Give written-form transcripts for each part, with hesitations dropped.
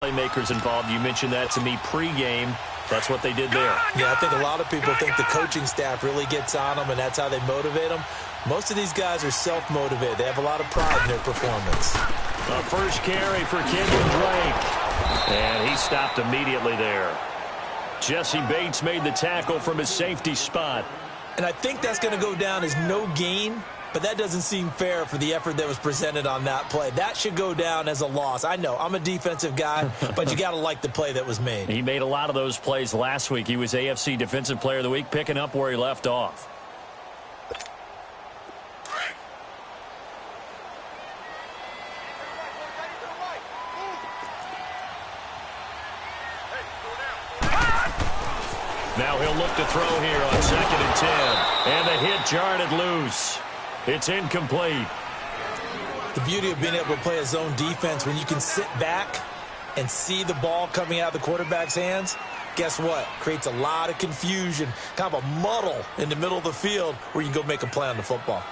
Playmakers involved. You mentioned that to me pregame. That's what they did there. Yeah, I think a lot of people think the coaching staff really gets on them, and that's how they motivate them. Most of these guys are self-motivated. They have a lot of pride in their performance. The first carry for Kenyon Drake. And he stopped immediately there. Jesse Bates made the tackle from his safety spot. And I think that's going to go down as no gain, but that doesn't seem fair for the effort that was presented on that play. That should go down as a loss. I know, I'm a defensive guy, but you got to like the play that was made. He made a lot of those plays last week. He was AFC Defensive Player of the Week, picking up where he left off. Now he'll look to throw here on 2nd and 10. And the hit jarred it loose. It's incomplete. The beauty of being able to play a zone defense when you can sit back and see the ball coming out of the quarterback's hands, guess what? Creates a lot of confusion, kind of a muddle in the middle of the field where you can go make a play on the football.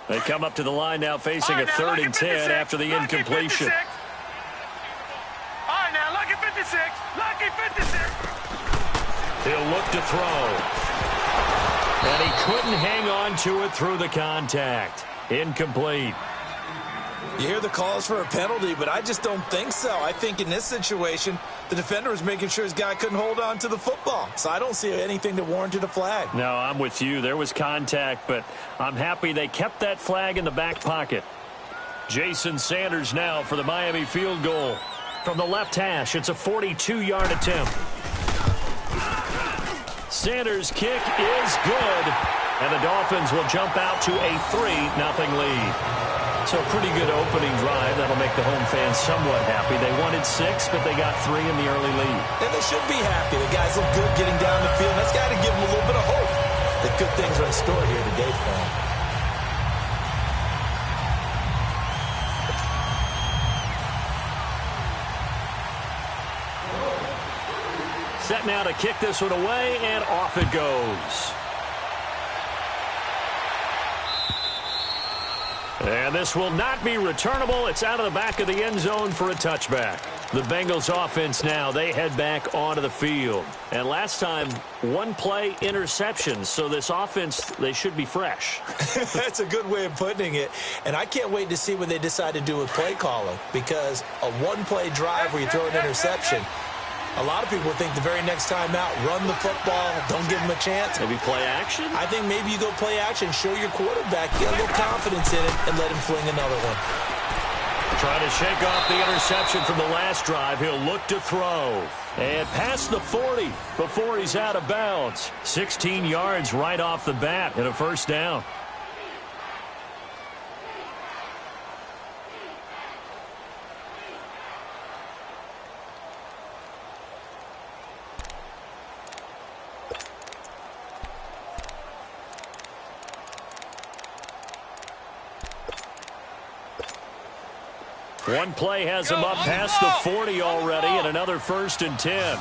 They come up to the line now facing a 3rd and 10 after the incompletion. All right, now, lucky 56. Lucky 56. He'll look to throw. And he couldn't hang on to it through the contact. Incomplete. You hear the calls for a penalty, but I just don't think so. I think in this situation, the defender was making sure his guy couldn't hold on to the football. So I don't see anything that warranted a flag. No, I'm with you. There was contact, but I'm happy they kept that flag in the back pocket. Jason Sanders now for the Miami field goal. From the left hash, it's a 42-yard attempt. Sanders' kick is good, and the Dolphins will jump out to a 3-0 lead. So a pretty good opening drive. That'll make the home fans somewhat happy. They wanted 6, but they got 3 in the early lead. And they should be happy. The guys look good getting down the field. That's got to give them a little bit of hope that good things are in store here today for them. Set now to kick this one away, and off it goes. And this will not be returnable. It's out of the back of the end zone for a touchback. The Bengals offense now, they head back onto the field. And last time, 1-play interception. So this offense, they should be fresh. That's a good way of putting it. And I can't wait to see what they decide to do with play calling. Because a 1-play drive where you throw an interception, a lot of people think the very next time out, run the football, don't give them a chance. Maybe play action? I think maybe you go play action, show your quarterback, get a little confidence in it, and let him fling another one. Trying to shake off the interception from the last drive. He'll look to throw. And past the 40 before he's out of bounds. 16 yards right off the bat and a first down. One play has him up past the 40 already, and another 1st and 10.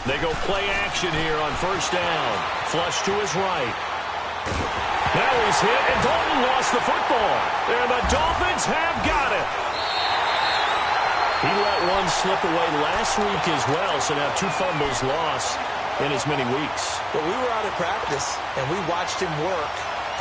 They go play action here on 1st down. Flush to his right. Now he's hit, and Dalton lost the football. And the Dolphins have got it. He let one slip away last week as well, so now 2 fumbles lost in as many weeks. Well, we were out at practice, and we watched him work.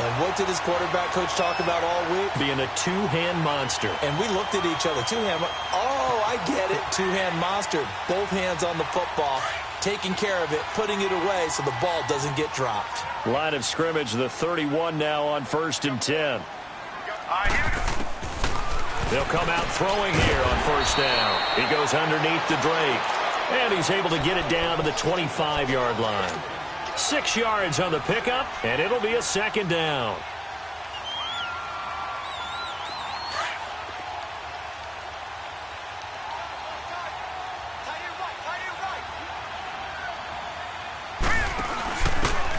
And what did his quarterback coach talk about all week? Being a 2-hand monster. And we looked at each other. 2-hand. Oh, I get it. 2-hand monster. Both hands on the football, taking care of it, putting it away so the ball doesn't get dropped. Line of scrimmage, the 31 now on 1st and 10. They'll come out throwing here on 1st down. He goes underneath to Drake. And he's able to get it down to the 25-yard line. 6 yards on the pickup, and it'll be a 2nd down.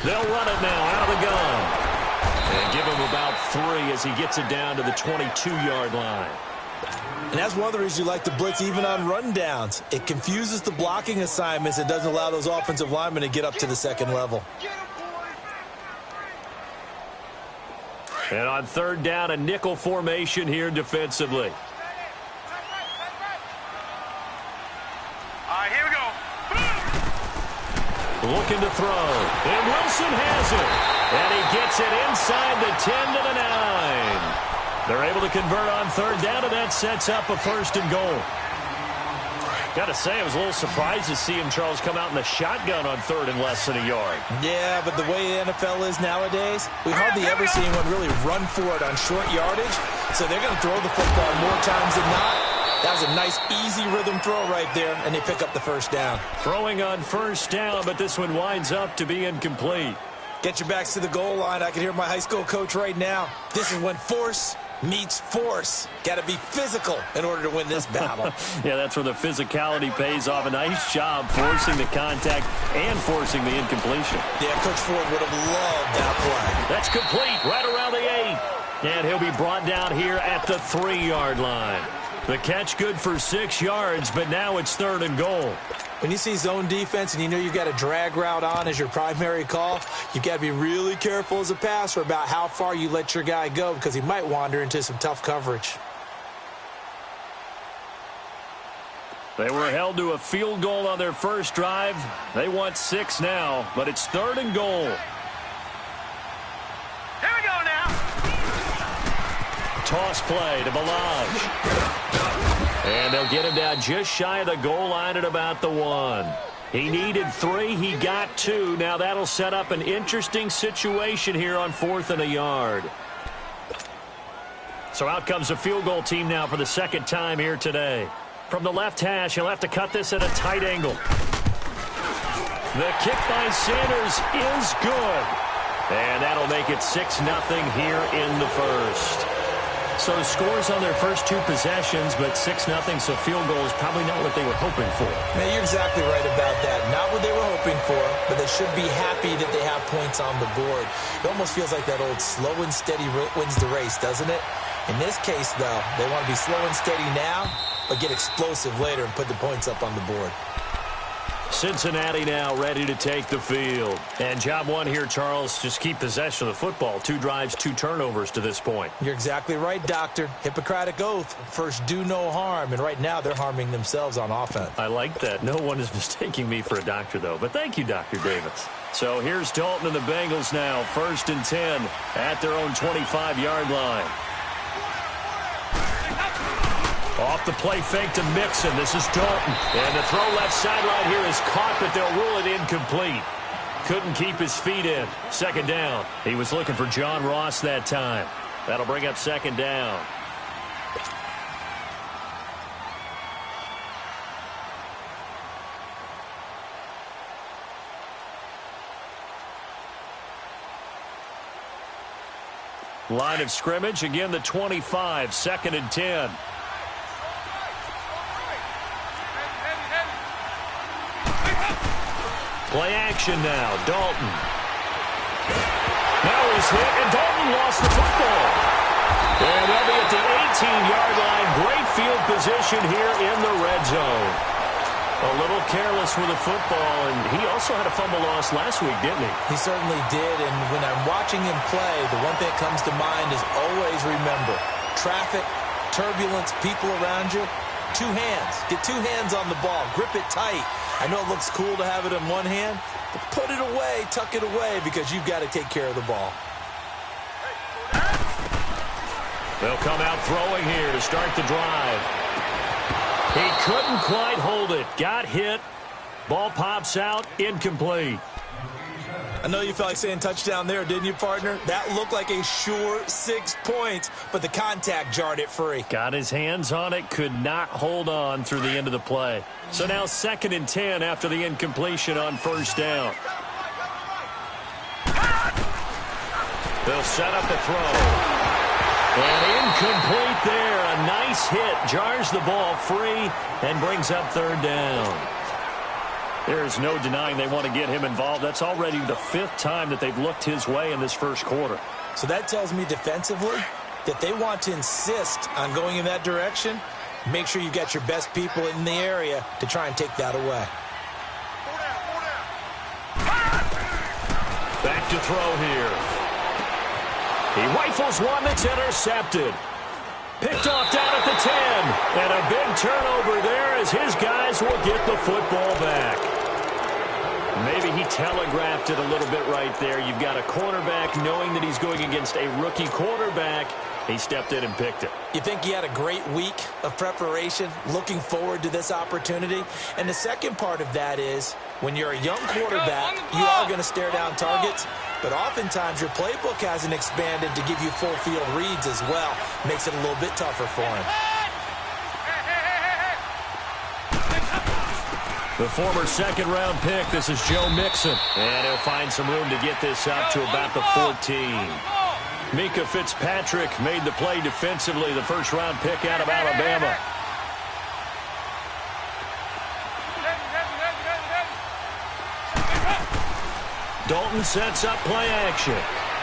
They'll run it now out of the gun. 3 as he gets it down to the 22-yard line. And that's one of the reasons you like to blitz even on rundowns. It confuses the blocking assignments. It doesn't allow those offensive linemen to get up to the second level. And on third down, a nickel formation here defensively. All right, here we go. Looking to throw. And Wilson has it. And he gets it inside the 10 to the 9. They're able to convert on third down, and that sets up a 1st and goal. Got to say, I was a little surprised to see him, Charles, come out in the shotgun on third and less than a yard. Yeah, but the way the NFL is nowadays, we hardly ever see anyone really run for it on short yardage. So they're going to throw the football more times than not. That was a nice, easy rhythm throw right there, and they pick up the 1st down. Throwing on 1st down, but this one winds up to be incomplete. Get your backs to the goal line. I can hear my high school coach right now. This is when force meets force. Got to be physical in order to win this battle. Yeah, that's where the physicality pays off. A nice job forcing the contact and forcing the incompletion. Yeah, Coach Ford would have loved that play. That's complete right around the 8. And he'll be brought down here at the 3-yard line. The catch good for 6 yards, but now it's 3rd and goal. When you see zone defense and you know you've got a drag route on as your primary call, you've got to be really careful as a passer about how far you let your guy go because he might wander into some tough coverage. They were held to a field goal on their first drive. They want 6 now, but it's 3rd and goal. Here we go now. Toss play to Balaj. And they'll get him down just shy of the goal line at about the 1. He needed 3. He got 2. Now that'll set up an interesting situation here on 4th and a yard. So out comes the field goal team now for the 2nd time here today. From the left hash, he'll have to cut this at a tight angle. The kick by Sanders is good. And that'll make it 6-0 here in the 1st. So scores on their first 2 possessions, but 6-0, so field goal is probably not what they were hoping for. Man, you're exactly right about that. Not what they were hoping for, but they should be happy that they have points on the board. It almost feels like that old slow and steady wins the race, doesn't it? In this case, though, they want to be slow and steady now, but get explosive later and put the points up on the board. Cincinnati now ready to take the field. And job 1 here, Charles, just keep possession of the football. 2 drives, 2 turnovers to this point. You're exactly right, Doctor. Hippocratic oath. First, do no harm. And right now, they're harming themselves on offense. I like that. No one is mistaking me for a doctor, though. But thank you, Dr. Davis. So here's Dalton and the Bengals now. 1st and 10 at their own 25-yard line. Off the play fake to Mixon. This is Dalton. And the throw left sideline here is caught, but they'll rule it incomplete. Couldn't keep his feet in. 2nd down. He was looking for John Ross that time. That'll bring up 2nd down. Line of scrimmage, again the 25, 2nd and 10. Play action now, Dalton. Now he's hit, and Dalton lost the football. And they'll be at the 18-yard line. Great field position here in the red zone. A little careless with the football, and he also had a fumble loss last week, didn't he? He certainly did, and when I'm watching him play, the one thing that comes to mind is always remember, traffic, turbulence, people around you, 2 hands. Get 2 hands on the ball. Grip it tight. I know it looks cool to have it in one hand, but put it away, tuck it away, because you've got to take care of the ball. They'll come out throwing here to start the drive. He couldn't quite hold it. Got hit. Ball pops out. Incomplete. I know you felt like saying touchdown there, didn't you, partner? That looked like a sure 6 points, but the contact jarred it free. Got his hands on it, could not hold on through the end of the play. So now 2nd and 10 after the incompletion on 1st down. They'll set up the throw. And incomplete there. A nice hit. Jars the ball free and brings up 3rd down. There's no denying they want to get him involved. That's already the 5th time that they've looked his way in this first quarter. So that tells me defensively that they want to insist on going in that direction. Make sure you've got your best people in the area to try and take that away. Back to throw here. He rifles one that's intercepted. Picked off down at the 10. And a big turnover there as his guys will get the football back. Maybe he telegraphed it a little bit right there. You've got a cornerback knowing that he's going against a rookie quarterback. He stepped in and picked it. You think he had a great week of preparation, looking forward to this opportunity? And the second part of that is, when you're a young quarterback, you are going to stare down targets, but oftentimes your playbook hasn't expanded to give you full field reads as well. Makes it a little bit tougher for him. The former 2nd-round pick, this is Joe Mixon. And he'll find some room to get this up to about the 14. Mika Fitzpatrick made the play defensively, the 1st-round pick out of Alabama. Dalton sets up play action.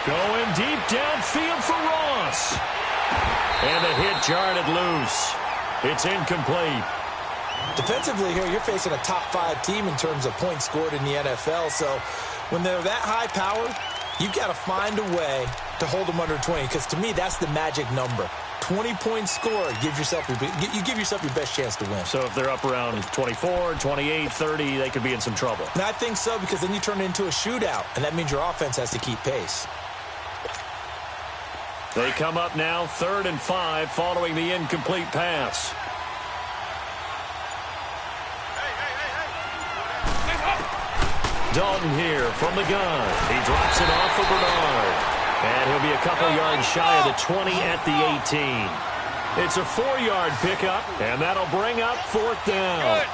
Going deep downfield for Ross. And the hit jarred it loose. It's incomplete. Defensively here, you're facing a top 5 team in terms of points scored in the NFL. So when they're that high powered, you've got to find a way to hold them under 20, because to me, that's the magic number. 20 points scored, you give yourself your best chance to win. So if they're up around 24, 28, 30, they could be in some trouble. And I think so, because then you turn it into a shootout, and that means your offense has to keep pace. They come up now 3rd and 5 following the incomplete pass. Dalton here from the gun. He drops it off for Bernard. And he'll be a couple yards shy of the 20 at the 18. It's a 4-yard pickup, and that'll bring up 4th down.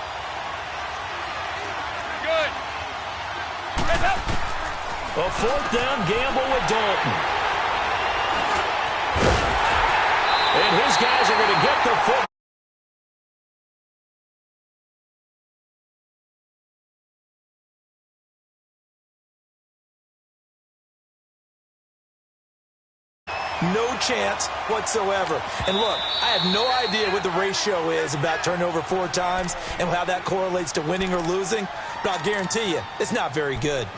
Good. A 4th down gamble with Dalton. And his guys are going to get the football. No chance whatsoever. And look, I have no idea what the ratio is about turnover 4 times and how that correlates to winning or losing, but I'll guarantee you, it's not very good.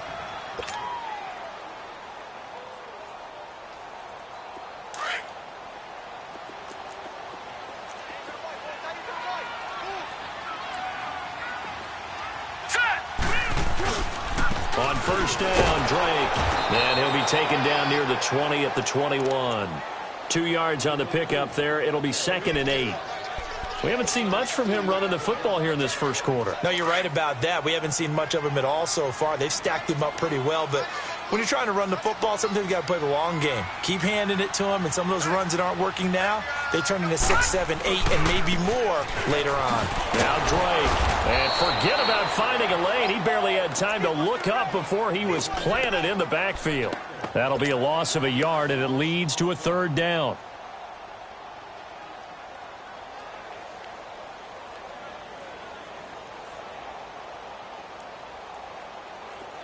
On 1st down, Drake. And he'll be taken down near the 20 at the 21. 2 yards on the pickup there. It'll be 2nd and 8. We haven't seen much from him running the football here in this first quarter. No, you're right about that. We haven't seen much of him at all so far. They've stacked him up pretty well, but when you're trying to run the football, sometimes you got to play the long game. Keep handing it to him, and some of those runs that aren't working now, they turn into 6, 7, 8, and maybe more later on. Now Drake. And forget about finding a lane. He barely had time to look up before he was planted in the backfield. That'll be a loss of a yard, and it leads to a 3rd down.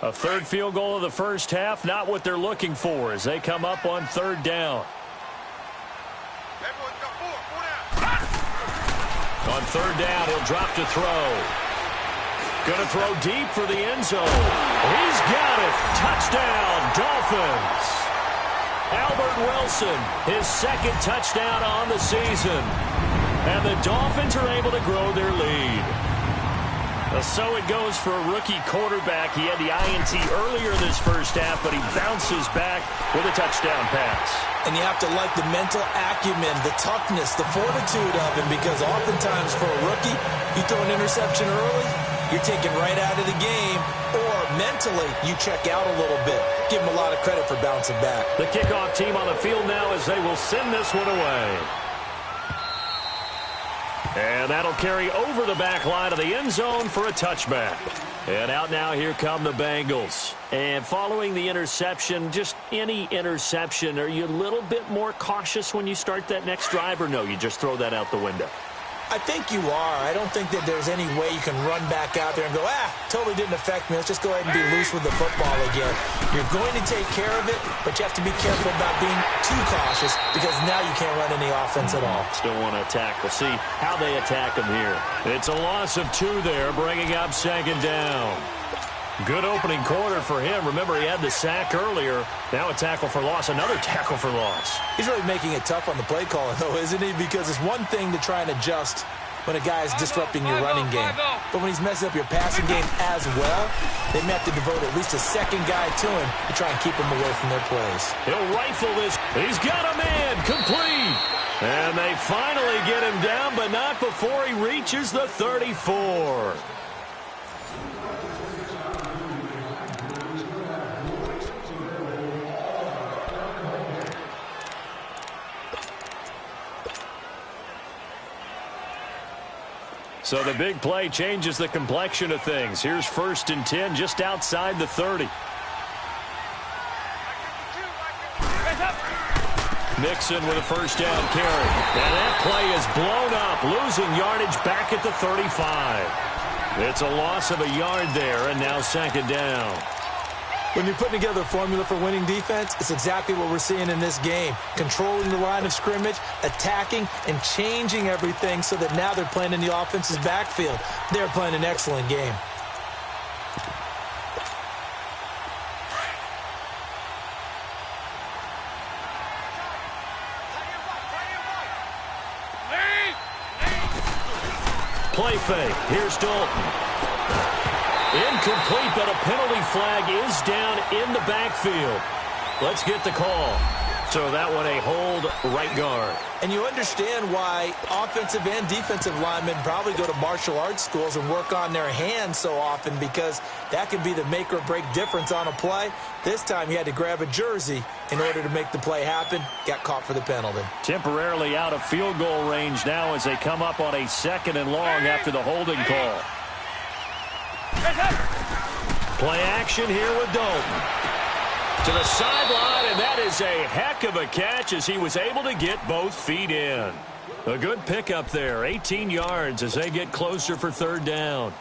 A 3rd field goal of the first half, not what they're looking for as they come up on 3rd down. On 3rd down, he'll drop to throw. Going to throw deep for the end zone. He's got it. Touchdown, Dolphins. Albert Wilson, his 2nd touchdown on the season. And the Dolphins are able to grow their lead. So it goes for a rookie quarterback. He had the INT earlier in this first half, but he bounces back with a touchdown pass. And you have to like the mental acumen, the toughness, the fortitude of him, because oftentimes for a rookie, you throw an interception early, you're taken right out of the game, or mentally you check out a little bit. Give him a lot of credit for bouncing back. The kickoff team on the field now as they will send this one away. And that'll carry over the back line of the end zone for a touchback. And out now, here come the Bengals. And following the interception, just any interception, are you a little bit more cautious when you start that next drive, or no, you just throw that out the window? I think you are. I don't think that there's any way you can run back out there and go, totally didn't affect me. Let's just go ahead and be loose with the football again. You're going to take care of it, but you have to be careful about being too cautious because now you can't run any offense at all. Still want to attack. We'll see how they attack him here. It's a loss of 2 there, bringing up second down. Good opening quarter for him. Remember, he had the sack earlier. Now a tackle for loss, another tackle for loss. He's really making it tough on the play caller, though, isn't he? Because it's one thing to try and adjust when a guy is disrupting your running game. But when he's messing up your passing game as well, they may have to devote at least a second guy to him to try and keep him away from their plays. He'll rifle this. He's got a man. Complete. And they finally get him down, but not before he reaches the 34. So the big play changes the complexion of things. Here's 1st and 10 just outside the 30. Mixon with a first down carry. And that play is blown up, losing yardage back at the 35. It's a loss of a yard there, and now second down. When you're putting together a formula for winning defense, it's exactly what we're seeing in this game. Controlling the line of scrimmage, attacking, and changing everything so that now they're playing in the offense's backfield. They're playing an excellent game. Play fake. Here's Dalton. Incomplete, but a penalty flag is down in the backfield. Let's get the call. So that one a hold right guard. And you understand why offensive and defensive linemen probably go to martial arts schools and work on their hands so often, because that can be the make or break difference on a play. This time he had to grab a jersey in order to make the play happen. Got caught for the penalty. Temporarily out of field goal range now as they come up on a 2nd and long after the holding call. Play action here with Dalton. To the sideline, and that is a heck of a catch as he was able to get both feet in. A good pickup there, 18 yards as they get closer for 3rd down.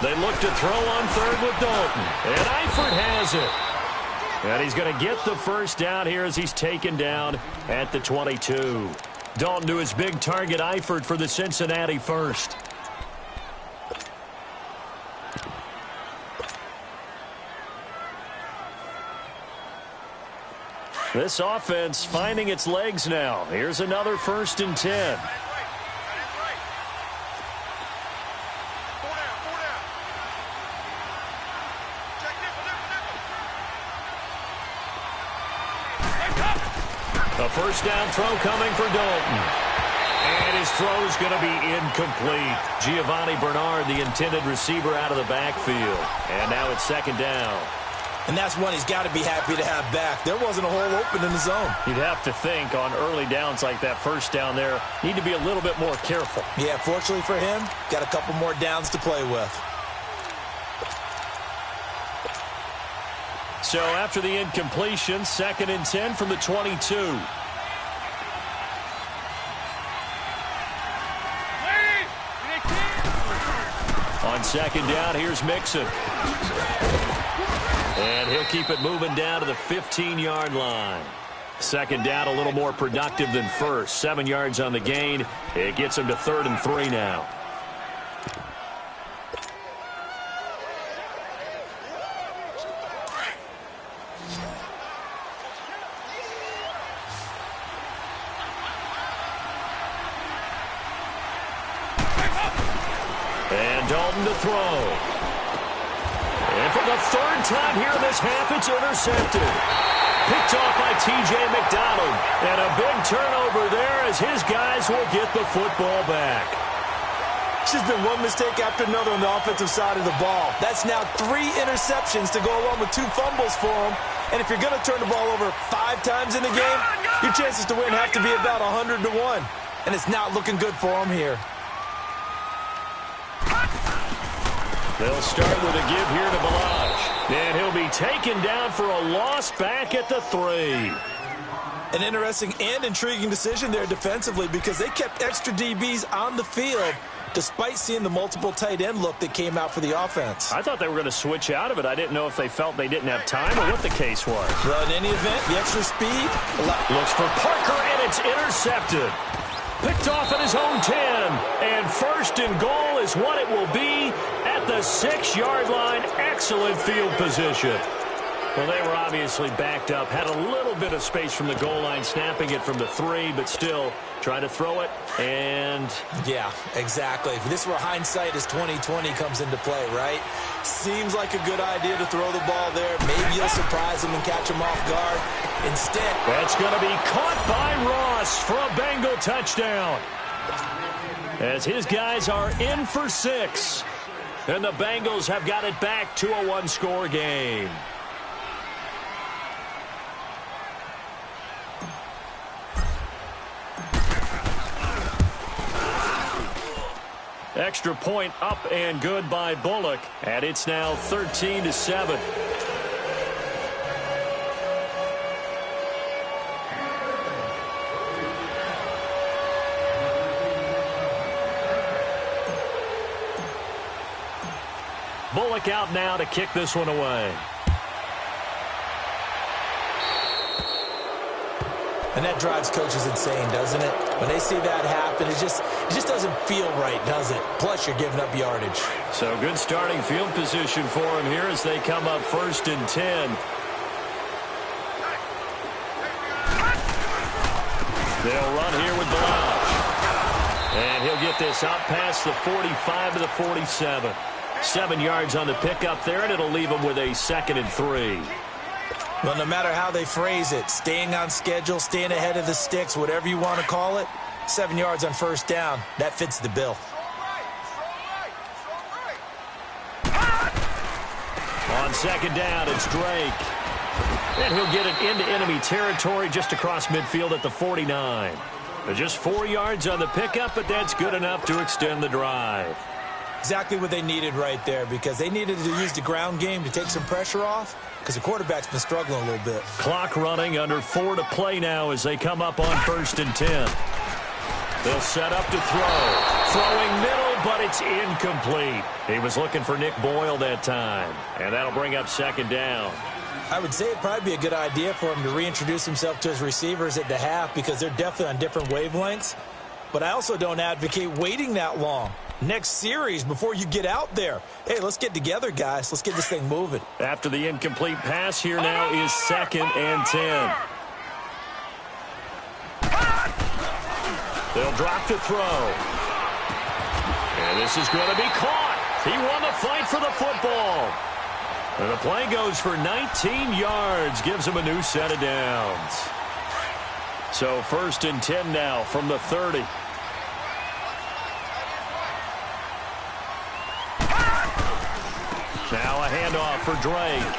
They look to throw on 3rd with Dalton. And Eifert has it. And he's going to get the 1st down here as he's taken down at the 22. Dalton to his big target, Eifert, for the Cincinnati 1st. This offense finding its legs now. Here's another 1st and 10. A 1st down throw coming for Dalton. And his throw is going to be incomplete. Giovanni Bernard, the intended receiver, out of the backfield. And now it's 2nd down. And that's one he's got to be happy to have back. There wasn't a hole open in the zone. You'd have to think on early downs like that 1st down there, need to be a little bit more careful. Yeah, fortunately for him, got a couple more downs to play with. So after the incompletion, 2nd and 10 from the 22. On 2nd down, here's Mixon. And he'll keep it moving down to the 15-yard line. 2nd down, a little more productive than 1st. 7 yards on the gain. It gets him to 3rd and 3 now. And Dalton to throw. And for the third time here in this half, it's intercepted. Picked off by T.J. McDonald. And a big turnover there as his guys will get the football back. It's just been one mistake after another on the offensive side of the ball. That's now 3 interceptions to go along with 2 fumbles for him. And if you're going to turn the ball over 5 times in the game, your chances to win have to be about 100 to 1. And it's not looking good for him here. They'll start with a give here to Balaj. And he'll be taken down for a loss back at the 3. An interesting and intriguing decision there defensively because they kept extra DBs on the field despite seeing the multiple tight end look that came out for the offense. I thought they were going to switch out of it. I didn't know if they felt they didn't have time or what the case was. Well, in any event, the extra speed looks for Parker, and it's intercepted. Picked off at his own 10. And first and goal is what it will be at the 6-yard line. Excellent field position. Well, they were obviously backed up. Had a little bit of space from the goal line, snapping it from the 3, but still try to throw it. And yeah, exactly. This is where hindsight is 20/20 comes into play, right? Seems like a good idea to throw the ball there. Maybe you'll surprise him and catch him off guard. Instead, that's going to be caught by Ross for a Bengal touchdown. As his guys are in for 6. And the Bengals have got it back to a 1-score game. Extra point up and good by Bullock. And it's now 13-7. Bullock out now to kick this one away. And that drives coaches insane, doesn't it? When they see that happen, it just doesn't feel right, does it? Plus, you're giving up yardage. So good starting field position for him here as they come up 1st and 10. They'll run here with Balaj. And he'll get this out past the 45 to the 47. 7 yards on the pickup there, and it'll leave him with a 2nd and 3. Well, no matter how they phrase it, staying on schedule, staying ahead of the sticks, whatever you want to call it, 7 yards on 1st down, that fits the bill. On 2nd down, it's Drake. And he'll get it into enemy territory just across midfield at the 49. Just 4 yards on the pickup, but that's good enough to extend the drive. Exactly what they needed right there because they needed to use the ground game to take some pressure off because the quarterback's been struggling a little bit. Clock running, under 4 to play now as they come up on 1st and 10. They'll set up to throw. Throwing middle, but it's incomplete. He was looking for Nick Boyle that time, and that'll bring up 2nd down. I would say it'd probably be a good idea for him to reintroduce himself to his receivers at the half because they're definitely on different wavelengths. But I also don't advocate waiting that long. Next series before you get out there. Hey, let's get together, guys. Let's get this thing moving. After the incomplete pass here now is 2nd and 10. They'll drop to throw. And this is going to be caught. He won the fight for the football. And the play goes for 19 yards. Gives him a new set of downs. So 1st and 10 now from the 30. Now a handoff for Drake.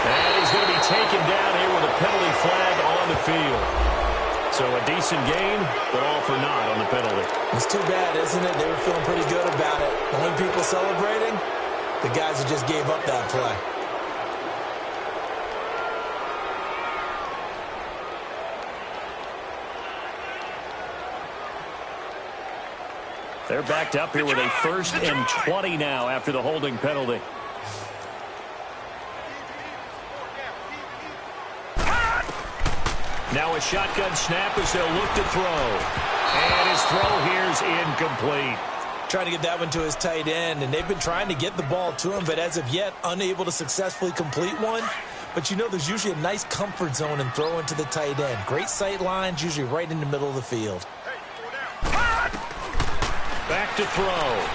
And he's going to be taken down here with a penalty flag on the field. So a decent gain, but all for naught on the penalty. It's too bad, isn't it? They were feeling pretty good about it. The only people celebrating, the guys that just gave up that play. They're backed up here with a 1st and 20 now after the holding penalty. Now a shotgun snap as they'll look to throw. And his throw here's incomplete. Trying to get that one to his tight end, and they've been trying to get the ball to him, but as of yet, unable to successfully complete one. But you know there's usually a nice comfort zone in throwing to the tight end. Great sight lines, usually right in the middle of the field. Back to throw.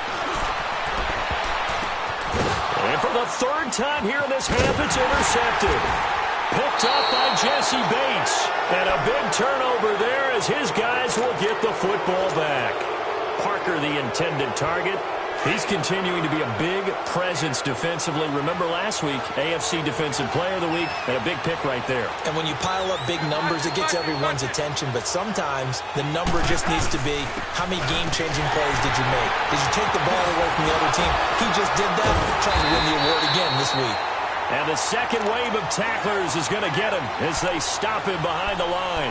And for the third time here in this half, it's intercepted. Picked up by Jesse Bates. And a big turnover there as his guys will get the football back. Parker, the intended target. He's continuing to be a big presence defensively. Remember last week, AFC Defensive Player of the Week, and a big pick right there. And when you pile up big numbers, it gets everyone's attention. But sometimes the number just needs to be, how many game-changing plays did you make? Did you take the ball away from the other team? He just did that, trying to win the award again this week. And the second wave of tacklers is going to get him as they stop him behind the line.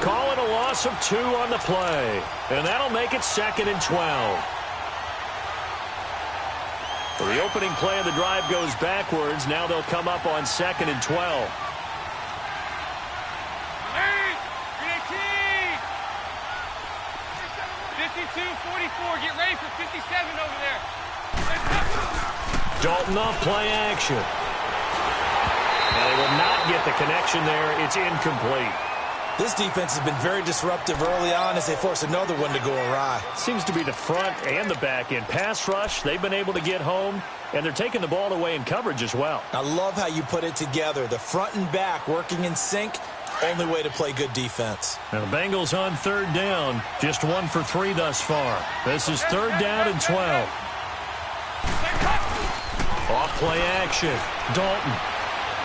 Calling a loss of 2 on the play. And that'll make it 2nd and 12. Well, the opening play of the drive goes backwards. Now they'll come up on 2nd and 12. 52-44. Get ready for 57 over there. Dalton off play action. And they will not get the connection there. It's incomplete. This defense has been very disruptive early on as they force another one to go awry. Seems to be the front and the back end. Pass rush, they've been able to get home, and they're taking the ball away in coverage as well. I love how you put it together. The front and back working in sync, only way to play good defense. Now the Bengals on 3rd down, just 1 for 3 thus far. This is 3rd down and 12. Off play action. Dalton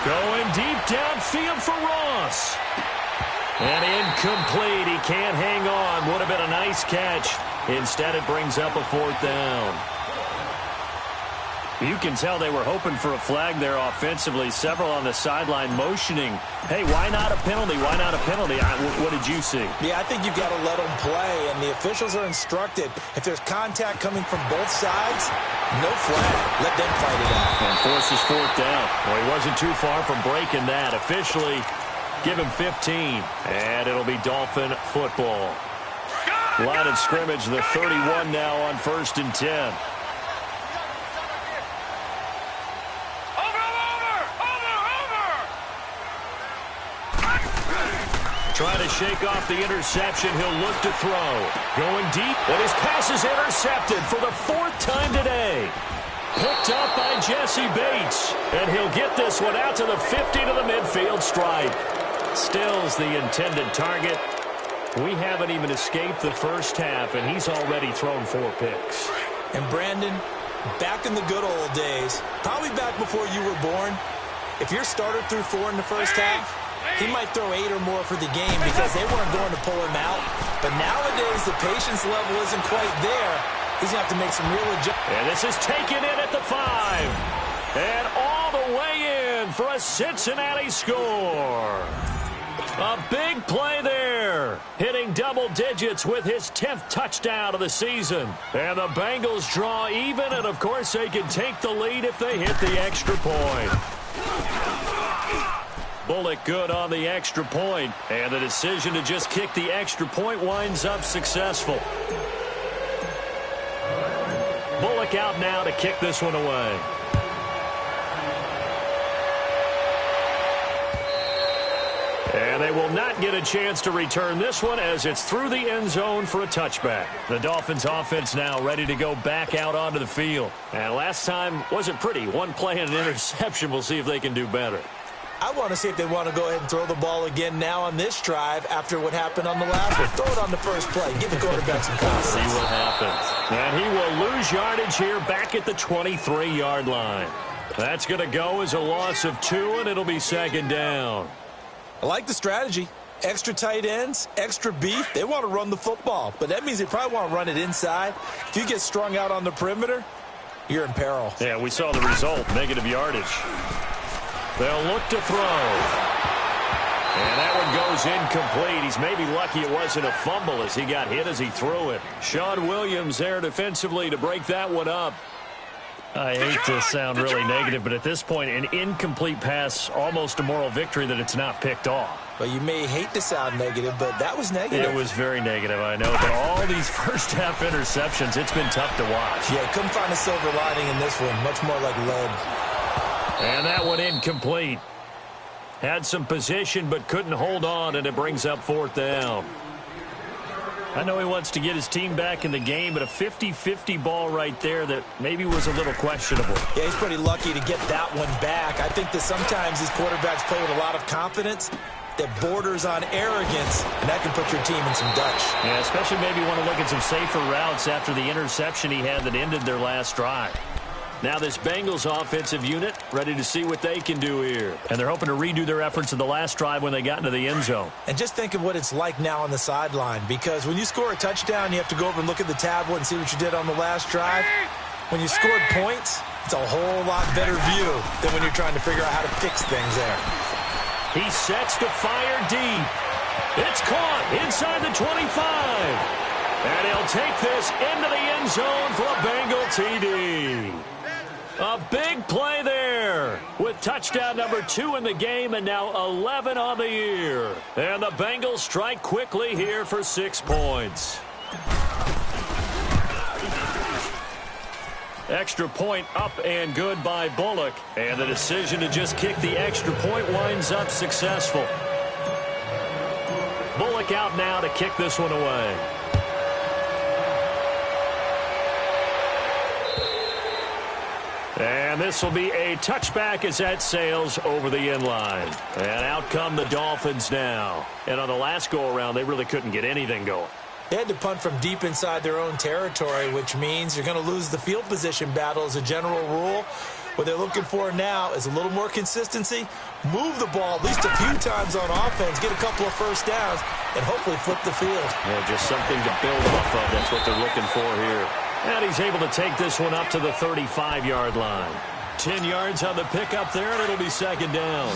going deep downfield for Ross. And incomplete. He can't hang on. Would have been a nice catch. Instead, it brings up a 4th down. You can tell they were hoping for a flag there offensively. Several on the sideline motioning. Hey, why not a penalty? Why not a penalty? What did you see? Yeah, I think you've got to let them play, and the officials are instructed. If there's contact coming from both sides, no flag. Let them fight it out. And forces 4th down. Well, he wasn't too far from breaking that. Officially, give him 15. And it'll be Dolphin football. Line of scrimmage, the 31 now on 1st and 10. Trying to shake off the interception. He'll look to throw. Going deep, and his pass is intercepted for the 4th time today. Picked up by Jesse Bates. And he'll get this one out to the 50 to the midfield stripe. Still's the intended target. We haven't even escaped the first half, and he's already thrown 4 picks. And Brandon, back in the good old days, probably back before you were born, if your starter threw 4 in the first half, he might throw 8 or more for the game because they weren't going to pull him out. But nowadays, the patience level isn't quite there. He's going to have to make some real adjustments. And this is taken in at the 5. And all the way in for a Cincinnati score. A big play there. Hitting double digits with his 10th touchdown of the season. And the Bengals draw even, and of course they can take the lead if they hit the extra point. Bullock good on the extra point, and the decision to just kick the extra point winds up successful. Bullock out now to kick this one away. And they will not get a chance to return this one as it's through the end zone for a touchback. The Dolphins offense now ready to go back out onto the field. And last time wasn't pretty. 1 play and an interception. We'll see if they can do better. I want to see if they want to go ahead and throw the ball again now on this drive after what happened on the last one. Throw it on the first play. Give the quarterback some confidence. See what happens. And he will lose yardage here back at the 23-yard line. That's going to go as a loss of 2, and it'll be 2nd down. I like the strategy. Extra tight ends, extra beef. They want to run the football, but that means they probably want to run it inside. If you get strung out on the perimeter, you're in peril. Yeah, we saw the result, negative yardage. They'll look to throw. And that one goes incomplete. He's maybe lucky it wasn't a fumble as he got hit as he threw it. Sean Williams there defensively to break that one up. I hate to sound really negative, but at this point, an incomplete pass, almost a moral victory that it's not picked off. Well, you may hate to sound negative, but that was negative. It was very negative, I know. But all these first-half interceptions, it's been tough to watch. Yeah, couldn't find a silver lining in this one. Much more like lead. And that one incomplete. Had some position, but couldn't hold on, and it brings up 4th down. I know he wants to get his team back in the game, but a 50-50 ball right there that maybe was a little questionable. Yeah, he's pretty lucky to get that one back. I think that sometimes these quarterbacks play with a lot of confidence that borders on arrogance, and that can put your team in some Dutch. Yeah, especially maybe want to look at some safer routes after the interception he had that ended their last drive. Now this Bengals offensive unit ready to see what they can do here. And they're hoping to redo their efforts in the last drive when they got into the end zone. And just think of what it's like now on the sideline, because when you score a touchdown, you have to go over and look at the tablet and see what you did on the last drive. When you scored points, it's a whole lot better view than when you're trying to figure out how to fix things there. He sets to fire deep. It's caught inside the 25. And he'll take this into the end zone for a Bengal TD. A big play there with touchdown number 2 in the game and now 11 on the year. And the Bengals strike quickly here for 6 points. Extra point up and good by Bullock. And the decision to just kick the extra point winds up successful. Bullock out now to kick this one away. And this will be a touchback as that sails over the end line. And out come the Dolphins now. And on the last go-around, they really couldn't get anything going. They had to punt from deep inside their own territory, which means you're going to lose the field position battle as a general rule. What they're looking for now is a little more consistency, move the ball at least a few times on offense, get a couple of first downs, and hopefully flip the field. Yeah, just something to build off of. That's what they're looking for here. And he's able to take this one up to the 35-yard line. 10 yards on the pickup there, and it'll be second down.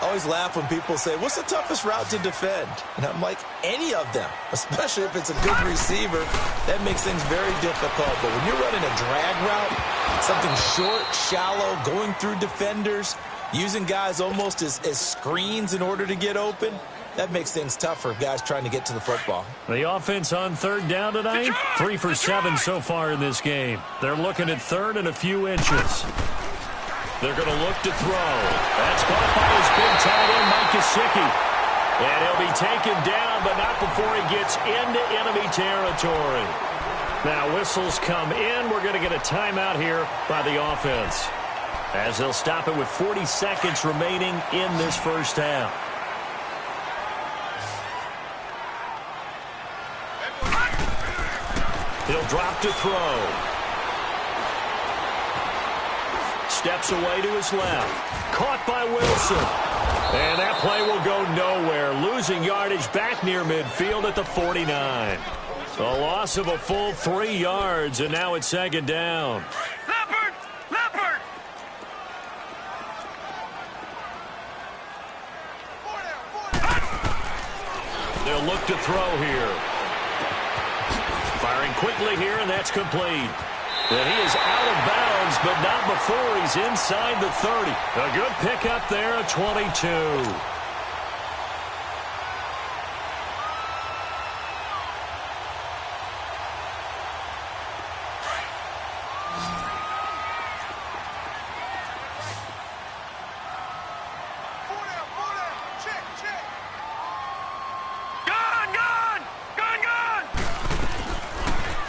I always laugh when people say, what's the toughest route to defend? And I'm like, any of them, especially if it's a good receiver. That makes things very difficult. But when you're running a drag route, something short, shallow, going through defenders, using guys almost as screens in order to get open, that makes things tough for guys trying to get to the football. The offense on third down tonight, 3 for 7 so far in this game. They're looking at third and a few inches. They're going to look to throw. That's caught by his big tight end, Mike Gesicki. And he'll be taken down, but not before he gets into enemy territory. Now whistles come in. We're going to get a timeout here by the offense, as they'll stop it with 40 seconds remaining in this first half. He'll drop to throw. Steps away to his left. Caught by Wilson. And that play will go nowhere. Losing yardage back near midfield at the 49. A loss of a full 3 yards, and now it's second down. Leopard! Leopard! They'll look to throw here. Firing quickly here, and that's complete. And he is out of bounds, but not before he's inside the 30. A good pickup there, a 22.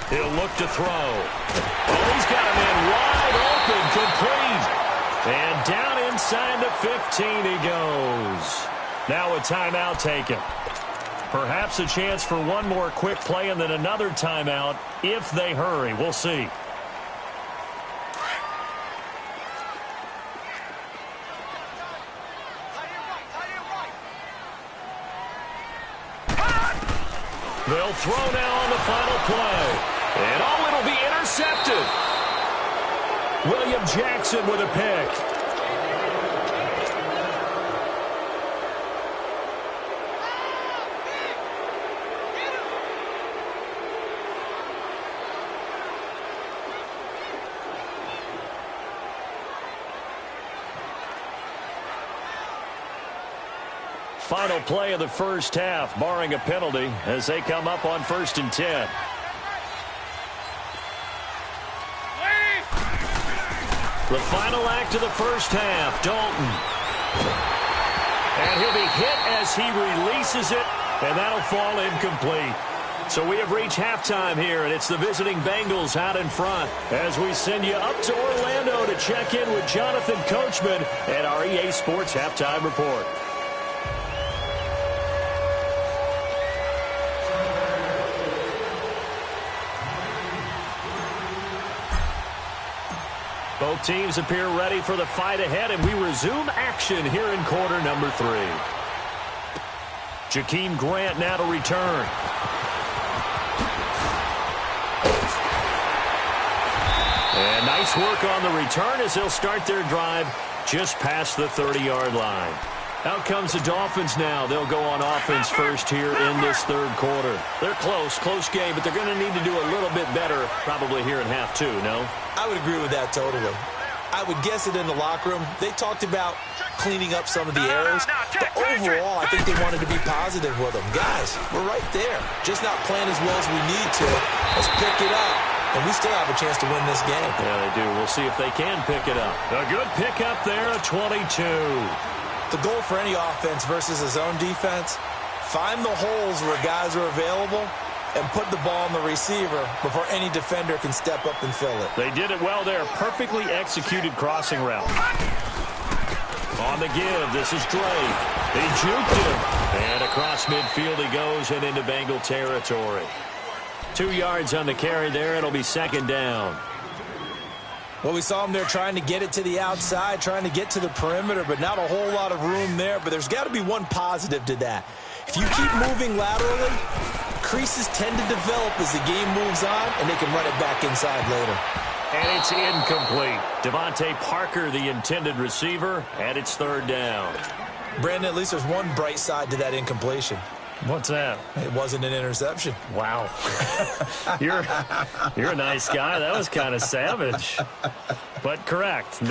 He'll look to throw. Oh, he's got a man wide open, complete. And down inside the 15 he goes. Now a timeout taken. Perhaps a chance for one more quick play and then another timeout if they hurry. We'll see. They'll throw now on the final play. And oh, it'll be intercepted. William Jackson with a pick. Final play of the first half, barring a penalty, as they come up on 1st and 10. The final act of the first half, Dalton. And he'll be hit as he releases it, and that'll fall incomplete. So we have reached halftime here, and it's the visiting Bengals out in front as we send you up to Orlando to check in with Jonathan Coachman and our EA Sports Halftime Report. Both teams appear ready for the fight ahead, and we resume action here in quarter number 3. Jakeem Grant now to return. And nice work on the return as they'll start their drive just past the 30-yard line. Out comes the Dolphins now. They'll go on offense first here in this third quarter. They're close game, but they're going to need to do a little bit better probably here in half 2, no? I would agree with that totally. I would guess it in the locker room. They talked about cleaning up some of the errors, but overall, I think they wanted to be positive with them. Guys, we're right there. Just not playing as well as we need to. Let's pick it up, and we still have a chance to win this game. Yeah, they do. We'll see if they can pick it up. A good pickup there, a 22. The goal for any offense versus a zone defense, find the holes where guys are available and put the ball on the receiver before any defender can step up and fill it. They did it well there. Perfectly executed crossing route. On the give, this is Drake. They juked him. And across midfield he goes and into Bengal territory. 2 yards on the carry there. It'll be second down. Well, we saw him there trying to get it to the outside, trying to get to the perimeter, but not a whole lot of room there. But there's got to be one positive to that. If you keep moving laterally, creases tend to develop as the game moves on, and they can run it back inside later. And it's incomplete. Devontae Parker, the intended receiver, and it's third down. Brandon, at least there's one bright side to that incompletion. What's that? It wasn't an interception. Wow. You're a nice guy. That was kind of savage. But correct.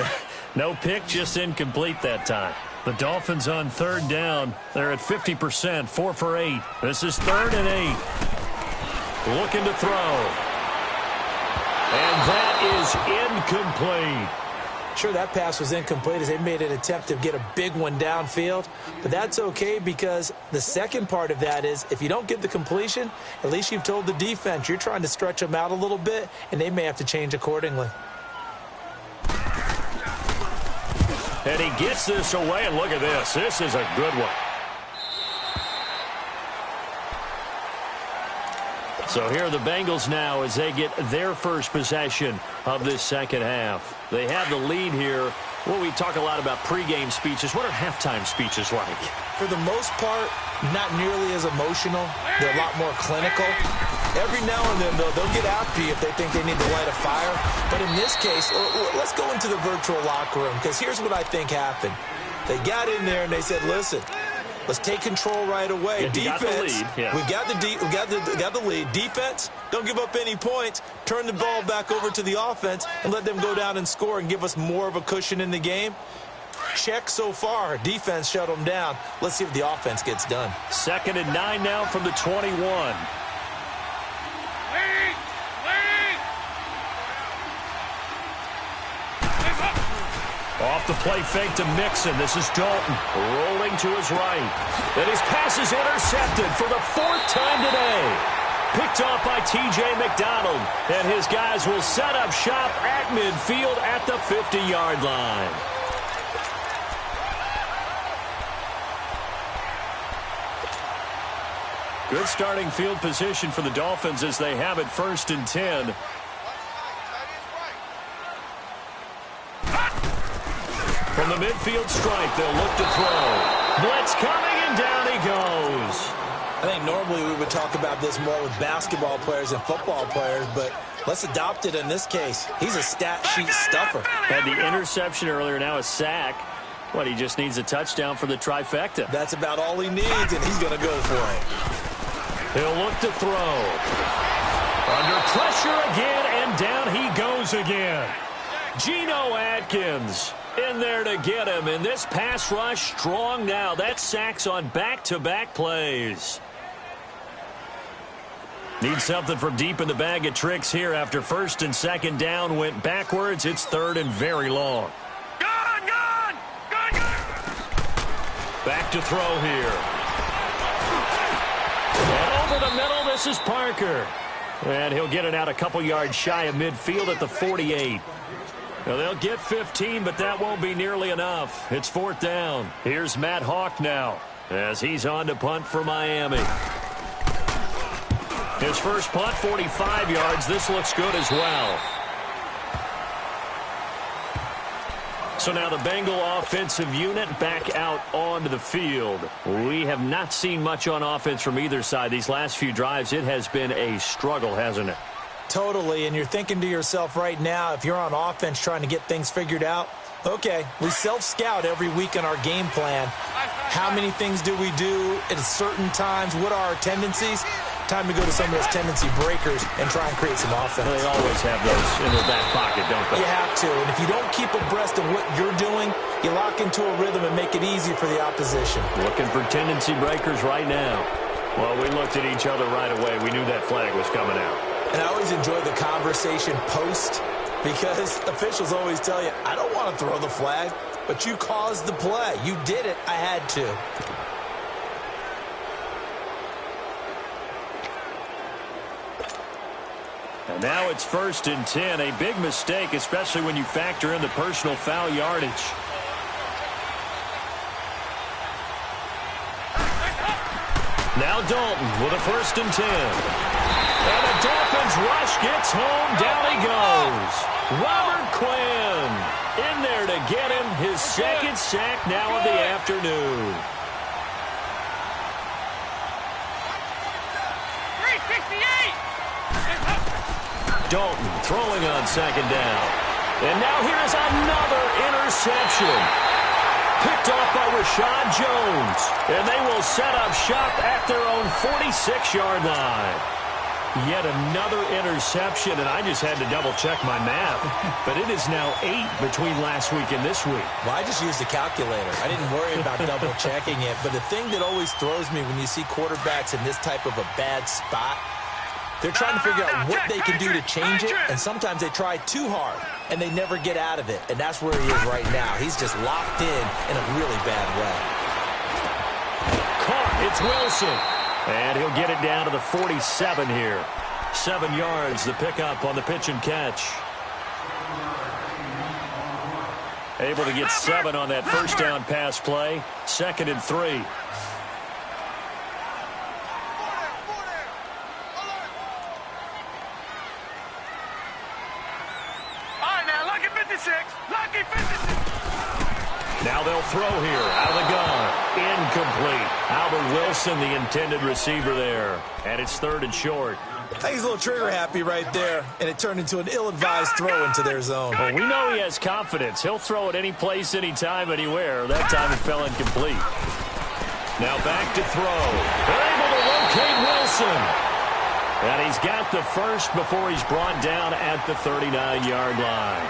No pick, just incomplete that time. The Dolphins on third down. They're at 50%, 4 for 8. This is 3rd and 8. Looking to throw. And that is incomplete. Sure, that pass was incomplete as they made an attempt to get a big one downfield. But that's okay because the second part of that is if you don't get the completion, at least you've told the defense you're trying to stretch them out a little bit, and they may have to change accordingly. And he gets this away, and look at this. This is a good one. So here are the Bengals now as they get their first possession of this second half. They have the lead here. Well, we talk a lot about pregame speeches. What are halftime speeches like? For the most part, not nearly as emotional. They're a lot more clinical. Every now and then, they'll get after you if they think they need to light a fire. But in this case, let's go into the virtual locker room because here's what I think happened. They got in there and they said, listen, let's take control right away. Yeah, defense, we got the lead. Defense, don't give up any points. Turn the ball back over to the offense and let them go down and score and give us more of a cushion in the game. Check so far. Defense shut them down. Let's see if the offense gets done. 2nd and 9 now from the 21. Off the play fake to Mixon. This is Dalton rolling to his right. And his pass is intercepted for the 4th time today. Picked off by T.J. McDonald. And his guys will set up shop at midfield at the 50-yard line. Good starting field position for the Dolphins as they have it 1st and 10. From the midfield stripe, they'll look to throw. Blitz coming, and down he goes. I think normally we would talk about this more with basketball players and football players, but let's adopt it in this case. He's a stat sheet stuffer. Had the interception earlier, now a sack. What, he just needs a touchdown for the trifecta. That's about all he needs, and he's going to go for it. He'll look to throw. Under pressure again, and down he goes again. Geno Atkins in there to get him, and this pass rush strong now. That's sacks on back-to-back plays. Need something from deep in the bag of tricks here after 1st and 2nd down went backwards. It's 3rd and very long. Gone! Back to throw here. And over the middle, This is Parker. And he'll get it out a couple yards shy of midfield at the 48. Now, they'll get 15, but that won't be nearly enough. It's 4th down. Here's Matt Hawk now as he's on to punt for Miami. His first punt, 45 yards. This looks good as well. So now the Bengal offensive unit back out onto the field. We have not seen much on offense from either side. These last few drives, it has been a struggle, hasn't it? Totally, and you're thinking to yourself right now, if you're on offense trying to get things figured out, okay, we self-scout every week in our game plan. How many things do we do at certain times? What are our tendencies? Time to go to some of those tendency breakers and try and create some offense. They always have those in their back pocket, don't they? You have to, and if you don't keep abreast of what you're doing, you lock into a rhythm and make it easy for the opposition. Looking for tendency breakers right now. Well, we looked at each other right away. We knew that flag was coming out. And I always enjoy the conversation post because officials always tell you, I don't want to throw the flag, but you caused the play. You did it. I had to. And now it's 1st and 10. A big mistake, especially when you factor in the personal foul yardage. Now Dalton with a 1st and 10. And the Dolphins rush gets home. Down he goes. Robert Quinn in there to get him his second sack now of the afternoon. 368. Dalton throwing on 2nd down. And now here's another interception. Picked off by Rashad Jones. And they will set up shop at their own 46-yard line. Yet another interception, and I just had to double-check my math. But it is now 8 between last week and this week. Well, I just used a calculator. I didn't worry about double-checking it. But the thing that always throws me when you see quarterbacks in this type of a bad spot, they're trying to figure out what they can do to change it, and sometimes they try too hard, and they never get out of it. And that's where he is right now. He's just locked in a really bad way. Caught. It's Wilson. And he'll get it down to the 47 here. 7 yards, the pickup on the pitch and catch. Able to get 7 on that first down pass play. 2nd and 3. Now they'll throw here out of the gun. Incomplete. Albert Wilson, the intended receiver there. And it's 3rd and short. I think he's a little trigger happy right there, and it turned into an ill-advised throw into their zone. Well, we know he has confidence. He'll throw it any place, anytime, anywhere. That time it fell incomplete. Now back to throw. They're able to locate Wilson. And he's got the first before he's brought down at the 39-yard line.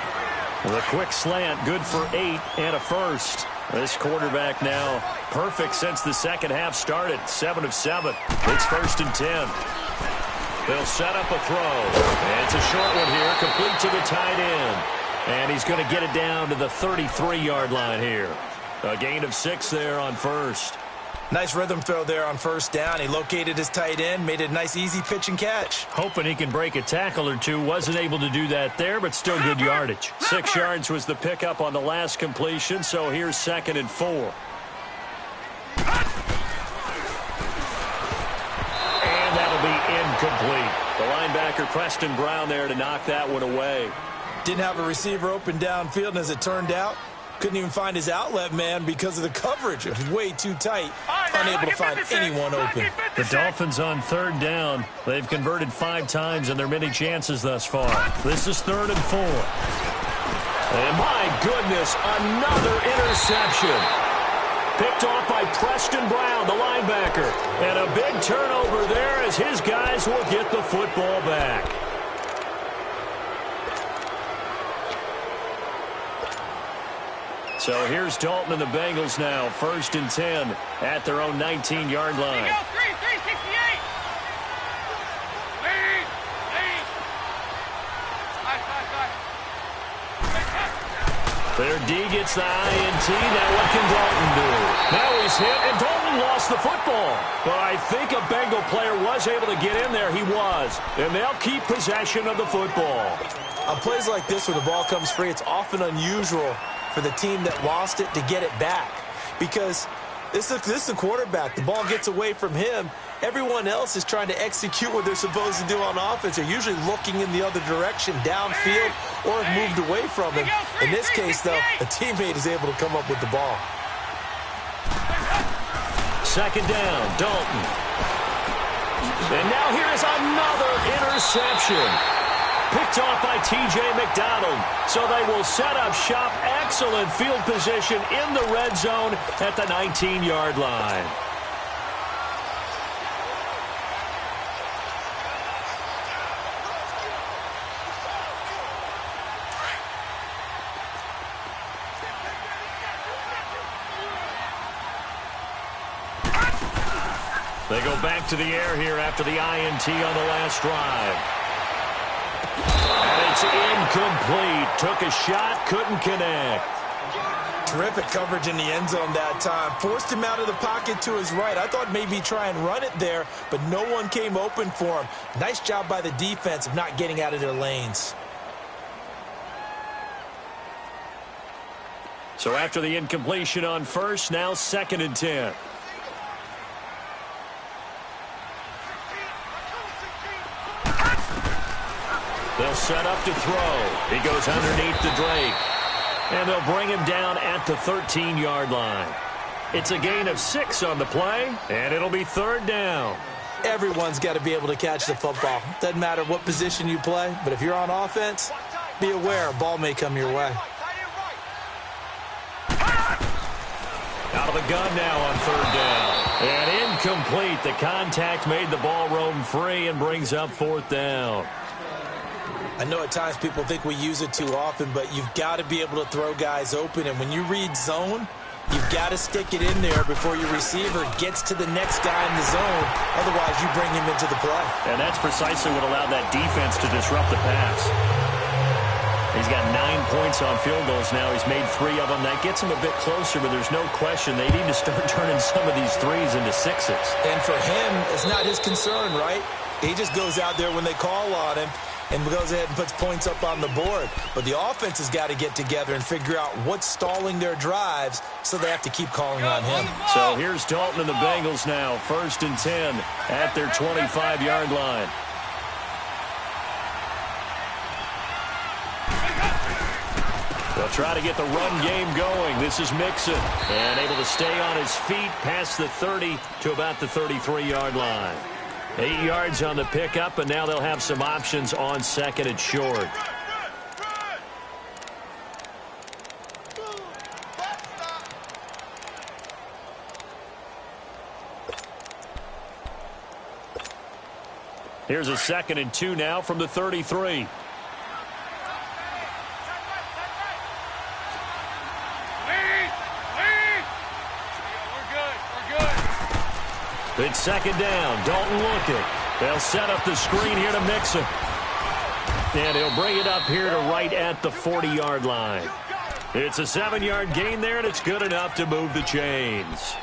The quick slant, good for 8 and a first. This quarterback now perfect since the second half started. 7 of 7. It's 1st and 10. They'll set up a throw. And it's a short one here, complete to the tight end. And he's going to get it down to the 33-yard line here. A gain of 6 there on first. Nice rhythm throw there on 1st down. He located his tight end, made it a nice, easy pitch and catch. Hoping he can break a tackle or two. Wasn't able to do that there, but still good yardage. 6 yards was the pickup on the last completion, so here's 2nd and 4. And that'll be incomplete. The linebacker, Preston Brown, there to knock that one away. Didn't have a receiver open downfield, and as it turned out, couldn't even find his outlet man because of the coverage. It was way too tight. Unable to find anyone open. The Dolphins on 3rd down. They've converted 5 times in their many chances thus far. This is 3rd and 4. And my goodness, another interception. Picked off by Preston Brown, the linebacker. And a big turnover there as his guys will get the football back. So here's Dalton and the Bengals now. 1st and 10 at their own 19-yard line. Here you go, 368. Lead. Their D gets the INT. Now what can Dalton do? Now he's hit, and Dalton lost the football. But I think a Bengal player was able to get in there. He was. And they'll keep possession of the football. On plays like this where the ball comes free, it's often unusual for the team that lost it to get it back. Because this is the quarterback. The ball gets away from him. Everyone else is trying to execute what they're supposed to do on offense. They're usually looking in the other direction, downfield, or have moved away from him. In this case, though, a teammate is able to come up with the ball. Second down, Dalton. And now here is another interception. Picked off by T.J. McDonald. So they will set up shop. Excellent field position in the red zone at the 19-yard line. They go back to the air here after the INT on the last drive. And it's incomplete. Took a shot, couldn't connect. Terrific coverage in the end zone that time. Forced him out of the pocket to his right. I thought maybe try and run it there, but no one came open for him. Nice job by the defense of not getting out of their lanes. So after the incompletion on first, now 2nd and 10. They'll set up to throw. He goes underneath to Drake. And they'll bring him down at the 13-yard line. It's a gain of 6 on the play, and it'll be 3rd down. Everyone's got to be able to catch the football. Doesn't matter what position you play, but if you're on offense, be aware a ball may come your way. Out of the gun now on 3rd down. And incomplete. The contact made the ball roam free and brings up 4th down. I know at times people think we use it too often, but you've got to be able to throw guys open. And when you read zone, you've got to stick it in there before your receiver gets to the next guy in the zone. Otherwise, you bring him into the play. And that's precisely what allowed that defense to disrupt the pass. He's got 9 points on field goals now. He's made 3 of them. That gets him a bit closer, but there's no question they need to start turning some of these 3s into 6s. And for him, it's not his concern, right? He just goes out there when they call on him and goes ahead and puts points up on the board. But the offense has got to get together and figure out what's stalling their drives, so they have to keep calling on him. So here's Dalton and the Bengals now, 1st and 10 at their 25-yard line. They'll try to get the run game going. This is Mixon, and able to stay on his feet past the 30 to about the 33-yard line. 8 yards on the pickup, and now they'll have some options on 2nd and short. Here's a 2nd and 2 now from the 33. It's 2nd down. Dalton looking. They'll set up the screen here to Mixon. And he'll bring it up here to right at the 40-yard line. It's a 7-yard gain there, and it's good enough to move the chains.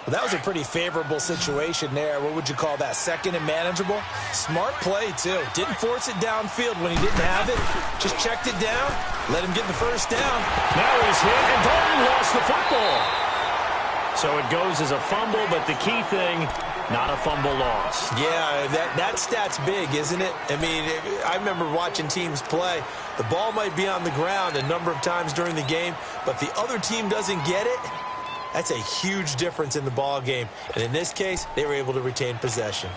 Well, that was a pretty favorable situation there. What would you call that? 2nd and manageable? Smart play, too. Didn't force it downfield when he didn't have it. Just checked it down, let him get the 1st down. Now he's hit, and Dalton lost the football. So it goes as a fumble, but the key thing, not a fumble loss. Yeah, that stat's big, isn't it? I mean, I remember watching teams play. The ball might be on the ground a number of times during the game, but the other team doesn't get it. That's a huge difference in the ball game. And in this case, they were able to retain possession.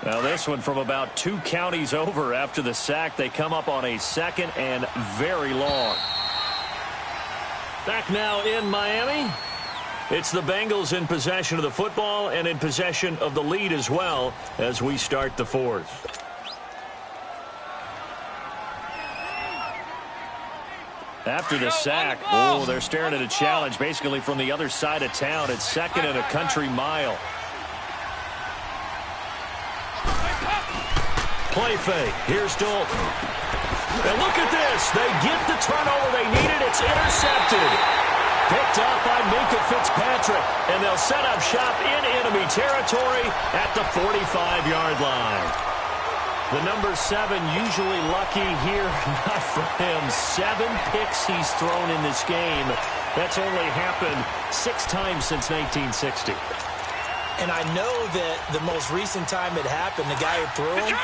Now this one from about 2 counties over after the sack. They come up on a 2nd and very long. Back now in Miami. It's the Bengals in possession of the football and in possession of the lead as well as we start the 4th. After the sack, they're staring at a challenge basically from the other side of town. It's 2nd and a country mile. Play fake. Here's Dalton. And look at this. this. They get the turnover they needed. It's intercepted. Picked up by Minkah Fitzpatrick. And they'll set up shop in enemy territory at the 45-yard line. The number 7 usually lucky here. Not for him. 7 picks he's thrown in this game. That's only happened 6 times since 1960. And I know that the most recent time it happened, the guy who threw him,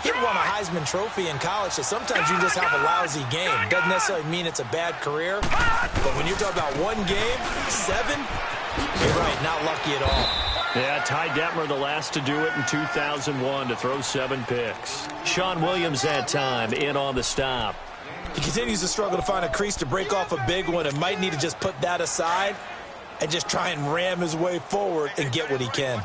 he won a Heisman Trophy in college, so sometimes you just have a lousy game. Doesn't necessarily mean it's a bad career, but when you're talking about one game, 7, you're right, not lucky at all. Yeah, Ty Detmer, the last to do it in 2001, to throw 7 picks. Sean Williams that time in on the stop. He continues to struggle to find a crease to break off a big one and might need to just put that aside and just try and ram his way forward and get what he can.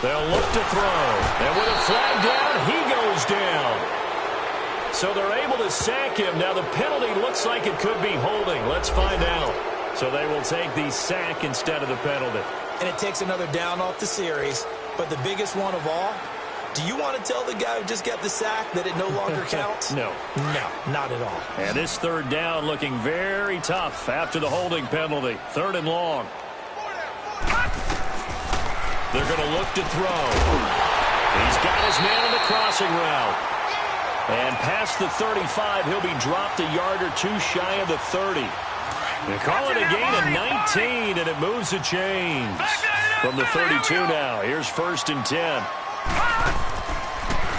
They'll look to throw. And with a flag down, he goes down. So they're able to sack him. Now the penalty looks like it could be holding. Let's find out. So they will take the sack instead of the penalty. And it takes another down off the series. But the biggest one of all, do you want to tell the guy who just got the sack that it no longer counts? No. No, not at all. And this third down looking very tough after the holding penalty. 3rd and long. They're going to look to throw. He's got his man on the crossing route. And past the 35, he'll be dropped a yard or 2 shy of the 30. They call it a gain of 19, and it moves the chains. From the 32 now, here's 1st and 10.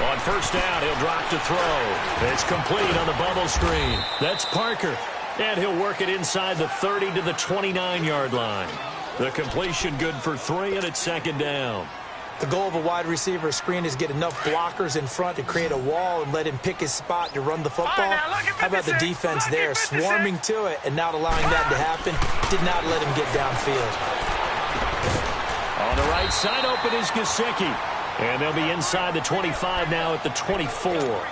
On 1st down, he'll drop to throw. It's complete on the bubble screen. That's Parker. And he'll work it inside the 30 to the 29-yard line. The completion good for 3, and it's 2nd down. The goal of a wide receiver screen is get enough blockers in front to create a wall and let him pick his spot to run the football. How about the defense there, swarming to it and not allowing that to happen? Did not let him get downfield. On the right side, open is Gesicki. And they'll be inside the 25 now at the 24.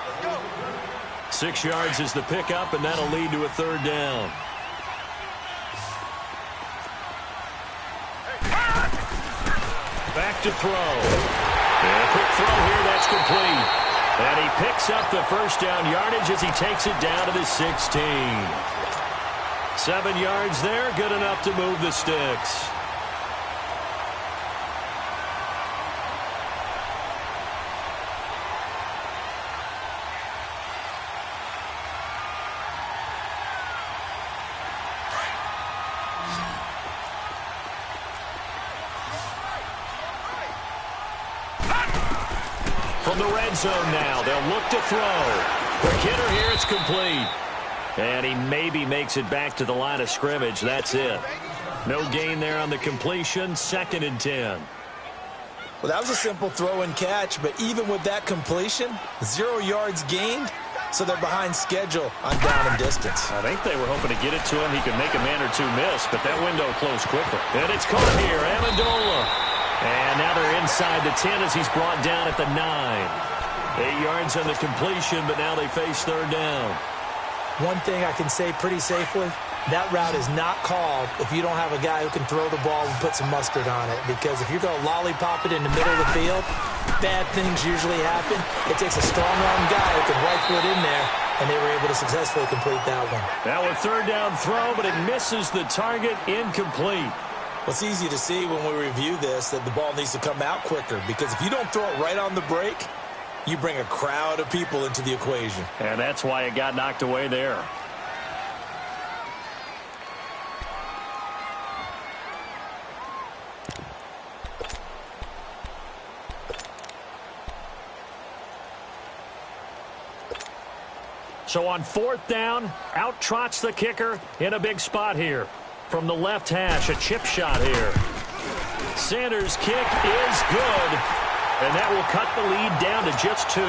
6 yards is the pickup, and that'll lead to a 3rd down. Back to throw. And a quick throw here, that's complete. And he picks up the 1st down yardage as he takes it down to the 16. 7 yards there, good enough to move the sticks. From the red zone now, they'll look to throw. Quick hitter here, it's complete. And he maybe makes it back to the line of scrimmage. That's it. No gain there on the completion. 2nd and 10. Well, that was a simple throw and catch, but even with that completion, 0 yards gained, so they're behind schedule on down and distance. I think they were hoping to get it to him. He could make a man or 2 miss, but that window closed quickly. And it's caught here, Amendola. And now they're inside the 10 as he's brought down at the 9. 8 yards on the completion, but now they face 3rd down. One thing I can say pretty safely, that route is not called if you don't have a guy who can throw the ball and put some mustard on it. Because if you're going to lollipop it in the middle of the field, bad things usually happen. It takes a strong-arm guy who can rifle it in there, and they were able to successfully complete that one. Now a 3rd down throw, but it misses the target, incomplete. Well, it's easy to see when we review this that the ball needs to come out quicker, because if you don't throw it right on the break, you bring a crowd of people into the equation. And that's why it got knocked away there. So on 4th down, out trots the kicker in a big spot here. From the left hash, a chip shot here. Sanders' kick is good, and that will cut the lead down to just 2.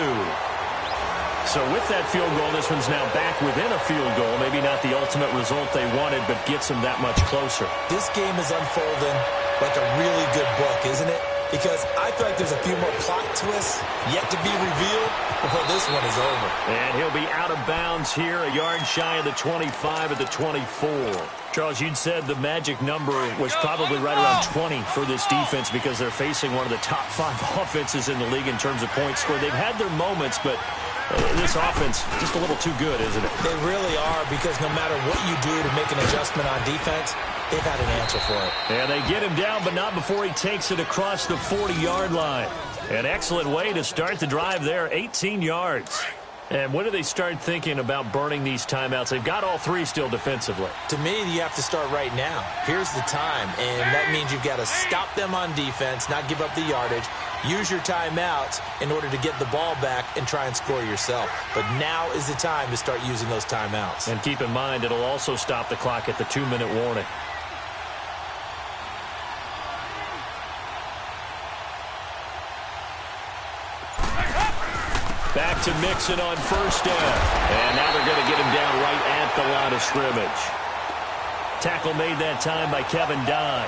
So with that field goal, this one's now back within a field goal. Maybe not the ultimate result they wanted, but gets them that much closer. This game is unfolding like a really good book, isn't it? because I feel like there's a few more plot twists yet to be revealed before this one is over. And he'll be out of bounds here, a yard shy of the 25 at the 24. Charles, you'd said the magic number was probably right around 20 for this defense because they're facing one of the top 5 offenses in the league in terms of points scored. They've had their moments, but this offense just a little too good, isn't it? They really are, because no matter what you do to make an adjustment on defense, they've had an answer for it. And they get him down, but not before he takes it across the 40-yard line. An excellent way to start the drive there, 18 yards. And when do they start thinking about burning these timeouts? They've got all 3 still defensively. To me, you have to start right now. Here's the time, and that means you've got to stop them on defense, not give up the yardage, use your timeouts in order to get the ball back and try and score yourself. But now is the time to start using those timeouts. And keep in mind, it'll also stop the clock at the 2-minute warning. Back to Mixon on first down. And now they're going to get him down right at the line of scrimmage. Tackle made that time by Kevin Dodd.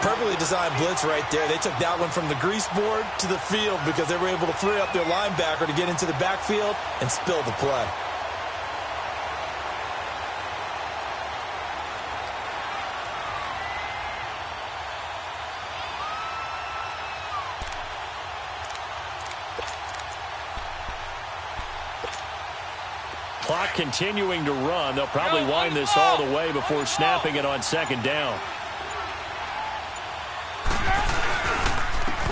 Perfectly designed blitz right there. They took that one from the grease board to the field because they were able to free up their linebacker to get into the backfield and spill the play. Clock continuing to run. They'll probably wind this all the way before snapping it on second down.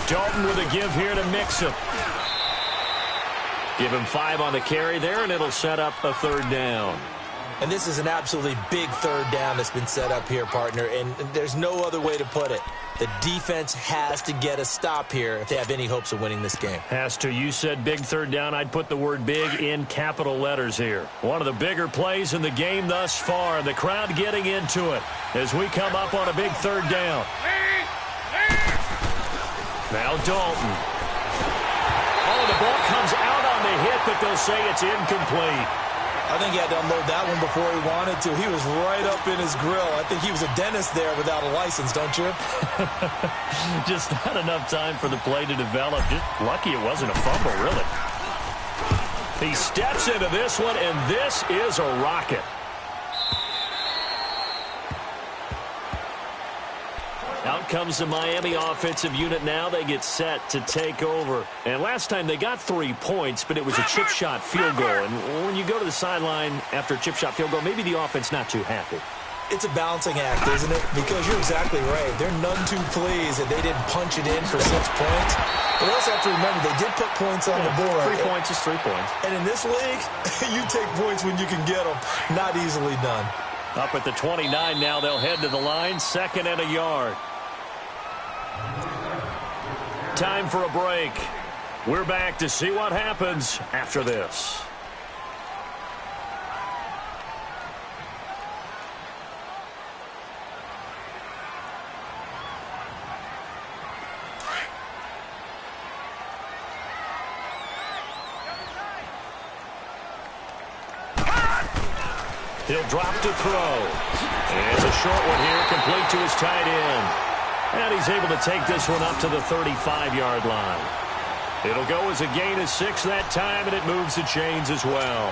Dalton with a give here to Mixon. Give him 5 on the carry there, and it'll set up a third down. And this is an absolutely big third down that's been set up here, partner, and there's no other way to put it. The defense has to get a stop here if they have any hopes of winning this game. Has to. You said big third down. I'd put the word big in capital letters here. One of the bigger plays in the game thus far. The crowd getting into it as we come up on a big third down. Now Dalton. Oh, the ball comes out on the hit, but they'll say it's incomplete. I think he had to unload that one before he wanted to. He was right up in his grill. I think he was a dentist there without a license, don't you? Just not enough time for the play to develop. Just lucky it wasn't a fumble, really. He steps into this one, and this is a rocket. Out comes the Miami offensive unit now. They get set to take over. And last time they got 3 points, but it was a chip shot field goal. And when you go to the sideline after a chip shot field goal, maybe the offense not too happy. It's a balancing act, isn't it? Because you're exactly right. They're none too pleased that they didn't punch it in for 6 points. But also have to remember, they did put points on the board. 3 points is 3 points. And in this league, you take points when you can get them. Not easily done. Up at the 29 now, they'll head to the line. 2nd and a yard. Time for a break. We're back to see what happens after this. He'll drop to throw. And it's a short one here, complete to his tight end. And he's able to take this one up to the 35-yard line. It'll go as a gain of 6 that time, and it moves the chains as well.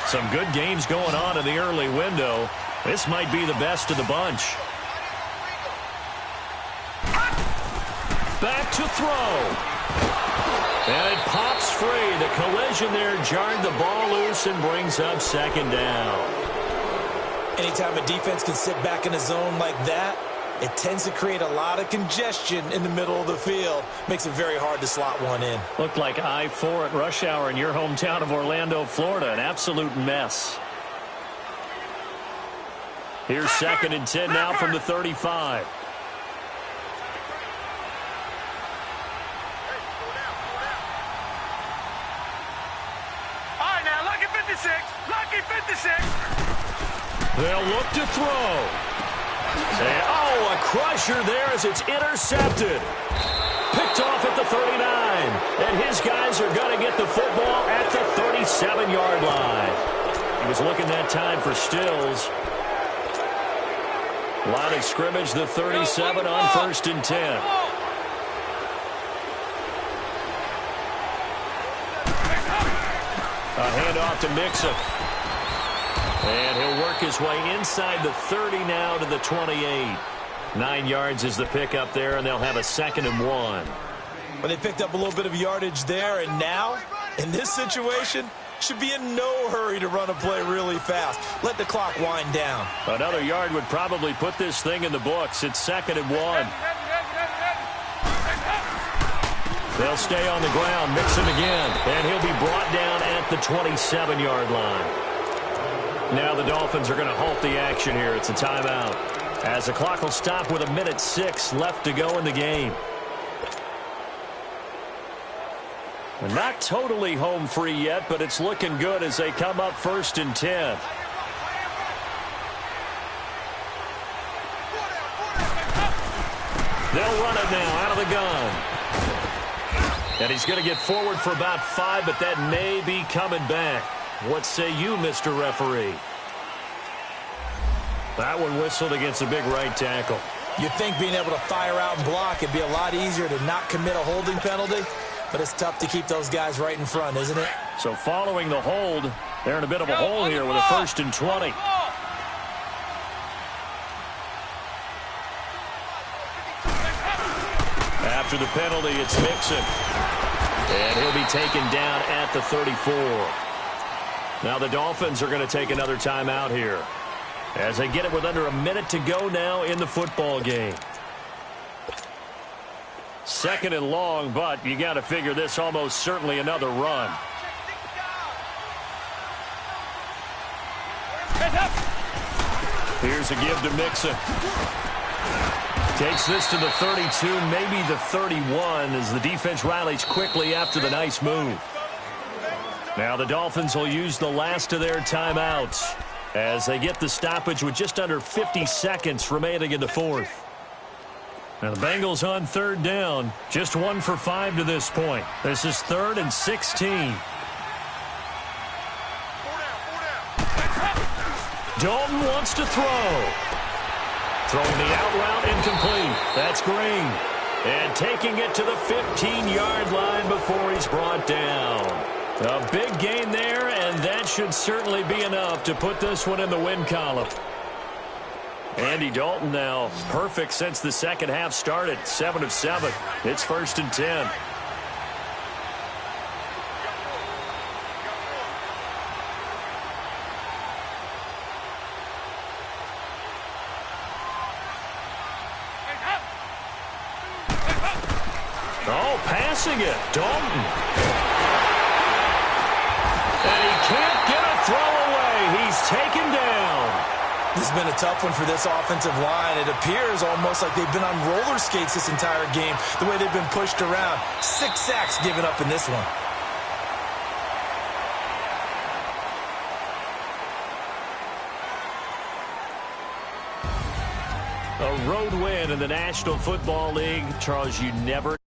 Some good games going on in the early window. This might be the best of the bunch. Back to throw. And it pops free. The collision there jarred the ball loose and brings up 2nd down. Anytime a defense can sit back in a zone like that, it tends to create a lot of congestion in the middle of the field. Makes it very hard to slot one in. Looked like I-4 at rush hour in your hometown of Orlando, Florida. An absolute mess. Here's 2nd and 10 now from the 35. All right, now, lucky 56. Lucky 56. They'll look to throw. And, oh, a crusher there as it's intercepted. Picked off at the 39. And his guys are going to get the football at the 37-yard line. He was looking that time for Stills. Line of scrimmage, the 37 on 1st and 10. A handoff to Mixon. And he'll work his way inside the 30 now to the 28. 9 yards is the pickup there, and they'll have a 2nd and 1. But they picked up a little bit of yardage there, and now, in this situation, should be in no hurry to run a play really fast. Let the clock wind down. Another yard would probably put this thing in the books. It's 2nd and 1. They'll stay on the ground, Mixon again, and he'll be brought down at the 27-yard line. Now the Dolphins are going to halt the action here. It's a timeout, as the clock will stop with 1:06 left to go in the game. We're not totally home free yet, but it's looking good as they come up 1st and 10. They'll run it now out of the gun. And he's going to get forward for about 5, but that may be coming back. What say you, Mr. Referee? That one whistled against a big right tackle. You'd think being able to fire out and block it'd be a lot easier to not commit a holding penalty, but it's tough to keep those guys right in front, isn't it? So following the hold, they're in a bit of a hole here with a 1st and 20. After the penalty, it's Mixon. And he'll be taken down at the 34. Now the Dolphins are going to take another timeout here, as they get it with under a minute to go now in the football game. 2nd and long, but you got to figure this almost certainly another run. Here's a give to Mixon. Takes this to the 32, maybe the 31, as the defense rallies quickly after the nice move. Now the Dolphins will use the last of their timeouts as they get the stoppage with just under 50 seconds remaining in the 4th. Now the Bengals on 3rd down, just 1 for 5 to this point. This is 3rd and 16. Dalton wants to throw. Throwing the out route incomplete. That's Green. And taking it to the 15-yard line before he's brought down. A big gain there, and that should certainly be enough to put this one in the win column. Andy Dalton now perfect since the second half started. 7 of 7. It's 1st and 10. Oh, passing it. Dalton. And he can't get a throw away. He's taken down. This has been a tough one for this offensive line. It appears almost like they've been on roller skates this entire game, the way they've been pushed around. 6 sacks given up in this one. A road win in the National Football League. Charles, you never